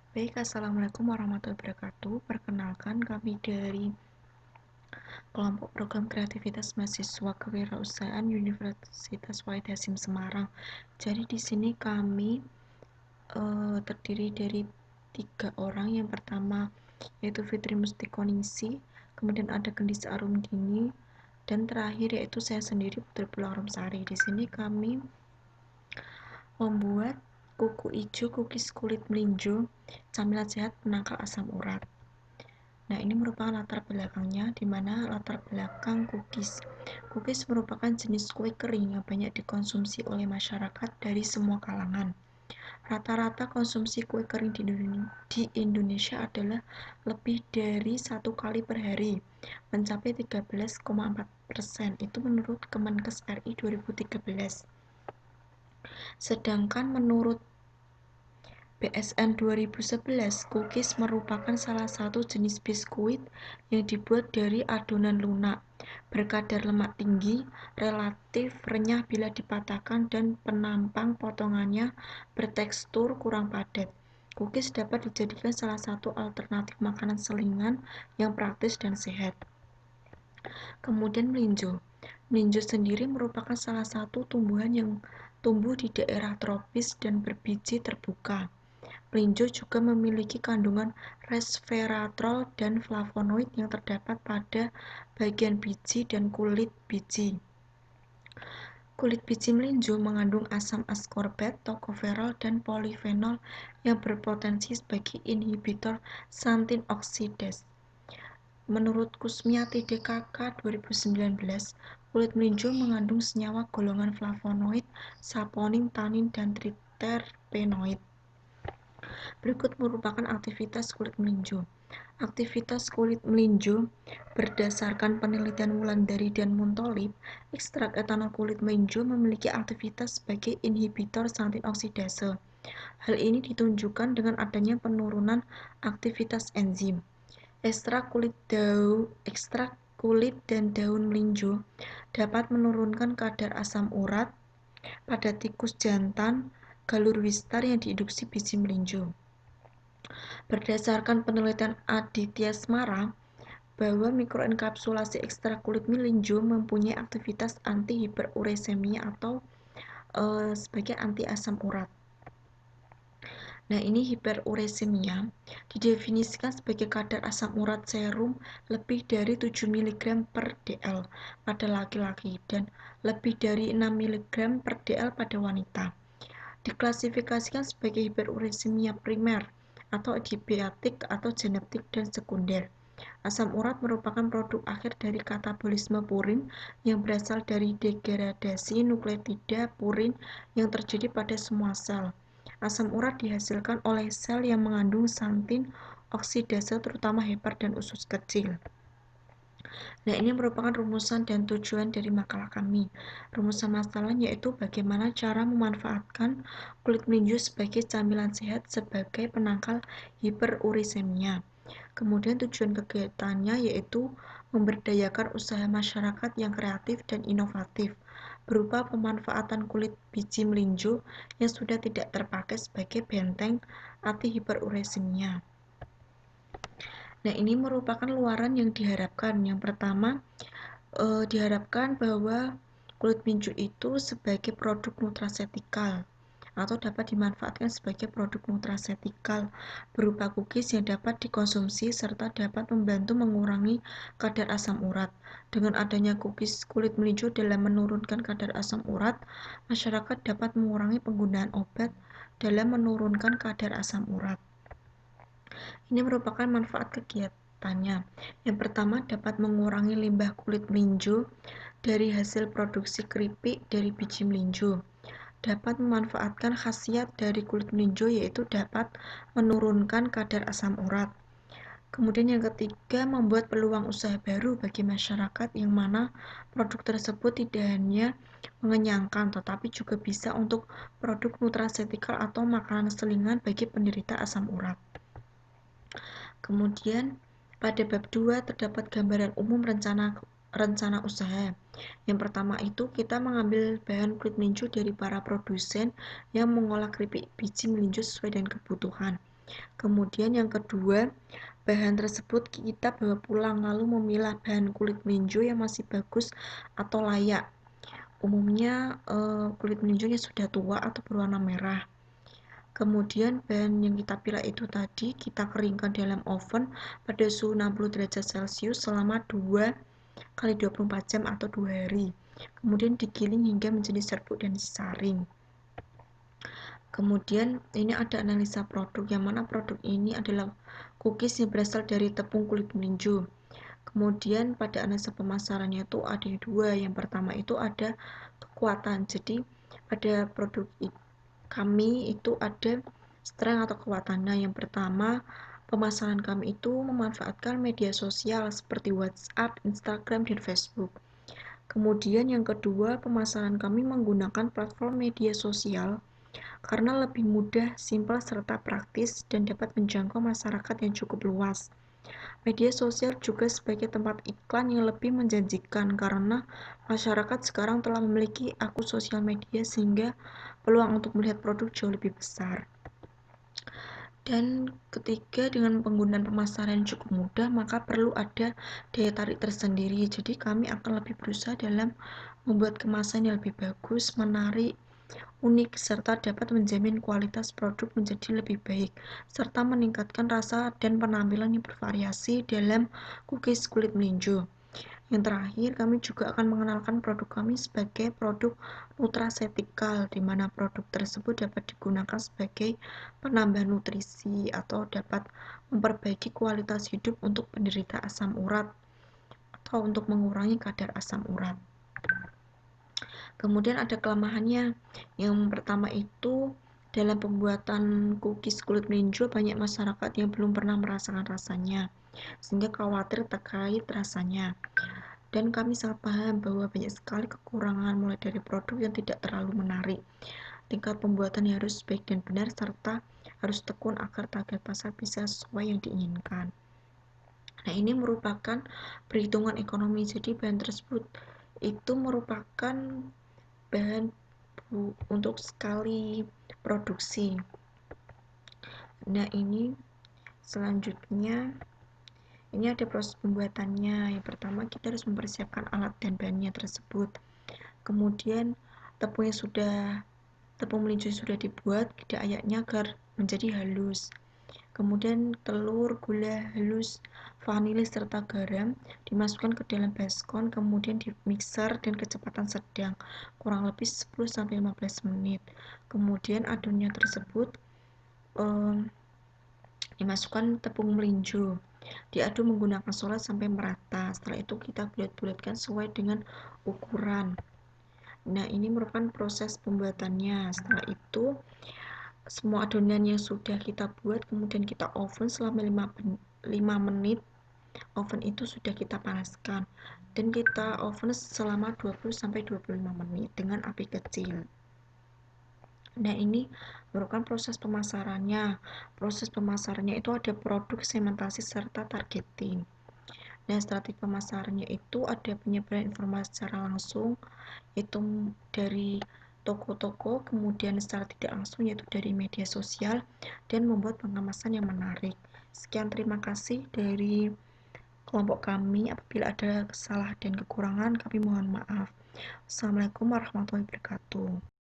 Baik, Assalamualaikum warahmatullahi wabarakatuh. Perkenalkan, kami dari kelompok program kreativitas mahasiswa kewirausahaan Universitas Wahid Hasyim Semarang. Jadi di sini kami terdiri dari 3 orang. Yang pertama yaitu Fitri Mustikoningsih, kemudian ada Gendis Arumdini, dan terakhir yaitu saya sendiri Putri Pulau Arumsari. Di sini kami membuat kuku ijo, kukis kulit melinjo, camilan sehat penangkal asam urat. Nah, ini merupakan latar belakangnya, di mana latar belakang cookies. Cookies merupakan jenis kue kering yang banyak dikonsumsi oleh masyarakat dari semua kalangan. Rata-rata konsumsi kue kering di Indonesia adalah lebih dari 1 kali per hari, mencapai 13,4%. Itu menurut Kemenkes RI 2013. Sedangkan menurut BSN 2011, cookies merupakan salah satu jenis biskuit yang dibuat dari adonan lunak, berkadar lemak tinggi, relatif renyah bila dipatahkan, dan penampang potongannya bertekstur kurang padat. Cookies dapat dijadikan salah satu alternatif makanan selingan yang praktis dan sehat. Kemudian melinjo. Melinjo sendiri merupakan salah satu tumbuhan yang tumbuh di daerah tropis dan berbiji terbuka. Melinjo juga memiliki kandungan resveratrol dan flavonoid yang terdapat pada bagian biji dan kulit biji. Kulit biji melinjo mengandung asam ascorbat, tocoferol, dan polifenol yang berpotensi sebagai inhibitor xanthin oksidase. Menurut Kusmiati DKK 2019, kulit melinjo mengandung senyawa golongan flavonoid, saponin, tanin, dan triterpenoid. Berikut merupakan aktivitas kulit melinjo. Aktivitas kulit melinjo berdasarkan penelitian Wulandari dan Muntolib, ekstrak etanol kulit melinjo memiliki aktivitas sebagai inhibitor xanthin oksidase. Hal ini ditunjukkan dengan adanya penurunan aktivitas enzim. Ekstrak kulit dan daun melinjo dapat menurunkan kadar asam urat pada tikus jantan galur wistar yang diinduksi biji melinjo. Berdasarkan penelitian Aditya Smara, bahwa mikroenkapsulasi ekstrak kulit melinjo mempunyai aktivitas anti-hiperuresemia atau sebagai anti asam urat. Nah, ini hiperuresemia didefinisikan sebagai kadar asam urat serum lebih dari 7 mg per dl pada laki-laki dan lebih dari 6 mg per dl pada wanita. Diklasifikasikan sebagai hiperuresemia primer atau adiabatik atau genetik dan sekunder. Asam urat merupakan produk akhir dari katabolisme purin yang berasal dari degradasi nukleotida purin yang terjadi pada semua sel. Asam urat dihasilkan oleh sel yang mengandung xanthin oksidase, terutama hepar dan usus kecil. Nah, ini merupakan rumusan dan tujuan dari makalah kami. Rumusan masalahnya yaitu bagaimana cara memanfaatkan kulit melinjo sebagai camilan sehat sebagai penangkal hiperurisemia. Kemudian tujuan kegiatannya yaitu memberdayakan usaha masyarakat yang kreatif dan inovatif berupa pemanfaatan kulit biji melinjo yang sudah tidak terpakai sebagai benteng anti-hiperuresemia. Nah, ini merupakan luaran yang diharapkan. Yang pertama, diharapkan bahwa kulit melinjo itu sebagai produk nutrasetikal atau dapat dimanfaatkan sebagai produk nutrasetikal berupa cookies yang dapat dikonsumsi serta dapat membantu mengurangi kadar asam urat. Dengan adanya cookies kulit melinjo dalam menurunkan kadar asam urat, masyarakat dapat mengurangi penggunaan obat dalam menurunkan kadar asam urat. Ini merupakan manfaat kegiatannya. Yang pertama, dapat mengurangi limbah kulit melinjo dari hasil produksi keripik dari biji melinjo. Dapat memanfaatkan khasiat dari kulit melinjo yaitu dapat menurunkan kadar asam urat. Kemudian yang ketiga, membuat peluang usaha baru bagi masyarakat yang mana produk tersebut tidak hanya mengenyangkan tetapi juga bisa untuk produk nutrasetikal atau makanan selingan bagi penderita asam urat. Kemudian pada bab 2 terdapat gambaran umum rencana usaha. Yang pertama itu kita mengambil bahan kulit melinjo dari para produsen yang mengolah keripik biji melinjo sesuai dengan kebutuhan. Kemudian yang kedua, bahan tersebut kita bawa pulang lalu memilah bahan kulit melinjo yang masih bagus atau layak. Umumnya kulit melinjonya sudah tua atau berwarna merah. Kemudian bahan yang kita pilih itu tadi kita keringkan dalam oven pada suhu 60 derajat Celcius selama 2 kali 24 jam atau 2 hari. Kemudian digiling hingga menjadi serbuk dan disaring. Kemudian ini ada analisa produk, yang mana produk ini adalah cookies yang berasal dari tepung kulit melinjo. Kemudian pada analisa pemasarannya itu ada dua. Yang pertama itu ada kekuatan. Jadi pada produk kami itu ada strength atau kekuatan. Nah, yang pertama pemasaran kami itu memanfaatkan media sosial seperti WhatsApp, Instagram, dan Facebook. Kemudian yang kedua, pemasaran kami menggunakan platform media sosial karena lebih mudah, simpel, serta praktis dan dapat menjangkau masyarakat yang cukup luas. Media sosial juga sebagai tempat iklan yang lebih menjanjikan karena masyarakat sekarang telah memiliki akun sosial media sehingga peluang untuk melihat produk jauh lebih besar. Dan ketiga, dengan penggunaan pemasaran yang cukup mudah, maka perlu ada daya tarik tersendiri. Jadi kami akan lebih berusaha dalam membuat kemasan yang lebih bagus, menarik, unik, serta dapat menjamin kualitas produk menjadi lebih baik, serta meningkatkan rasa dan penampilan yang bervariasi dalam cookies kulit melinjo. Yang terakhir, kami juga akan mengenalkan produk kami sebagai produk nutraceutical, di mana produk tersebut dapat digunakan sebagai penambah nutrisi atau dapat memperbaiki kualitas hidup untuk penderita asam urat atau untuk mengurangi kadar asam urat. Kemudian ada kelemahannya. Yang pertama itu dalam pembuatan cookies kulit melinjo banyak masyarakat yang belum pernah merasakan rasanya, sehingga khawatir terkait rasanya. Dan kami sangat paham bahwa banyak sekali kekurangan mulai dari produk yang tidak terlalu menarik, tingkat pembuatan yang harus baik dan benar, serta harus tekun agar target pasar bisa sesuai yang diinginkan. Nah, ini merupakan perhitungan ekonomi, jadi bahan tersebut itu merupakan bahan untuk sekali produksi. Nah, ini selanjutnya ini ada proses pembuatannya. Yang pertama kita harus mempersiapkan alat dan bahannya tersebut. Kemudian tepung melinjo sudah dibuat, diayatnya agar menjadi halus. Kemudian telur, gula halus, vanili serta garam dimasukkan ke dalam baskom, kemudian dimixer dengan kecepatan sedang kurang lebih 10-15 menit. Kemudian adonannya tersebut dimasukkan tepung melinjo, diaduk menggunakan solat sampai merata. Setelah itu kita bulat-bulatkan sesuai dengan ukuran. Nah, ini merupakan proses pembuatannya. Setelah itu semua adonan yang sudah kita buat kemudian kita oven selama 5 menit. Oven itu sudah kita panaskan dan kita oven selama 20-25 menit dengan api kecil. Nah, ini merupakan proses pemasarannya. Proses pemasarannya itu ada produk, segmentasi, serta targeting. Nah, strategi pemasarannya itu ada penyebaran informasi secara langsung, itu dari toko-toko, kemudian secara tidak langsung yaitu dari media sosial, dan membuat pengemasan yang menarik. Sekian, terima kasih dari kelompok kami. Apabila ada kesalahan dan kekurangan, kami mohon maaf. Assalamualaikum warahmatullahi wabarakatuh.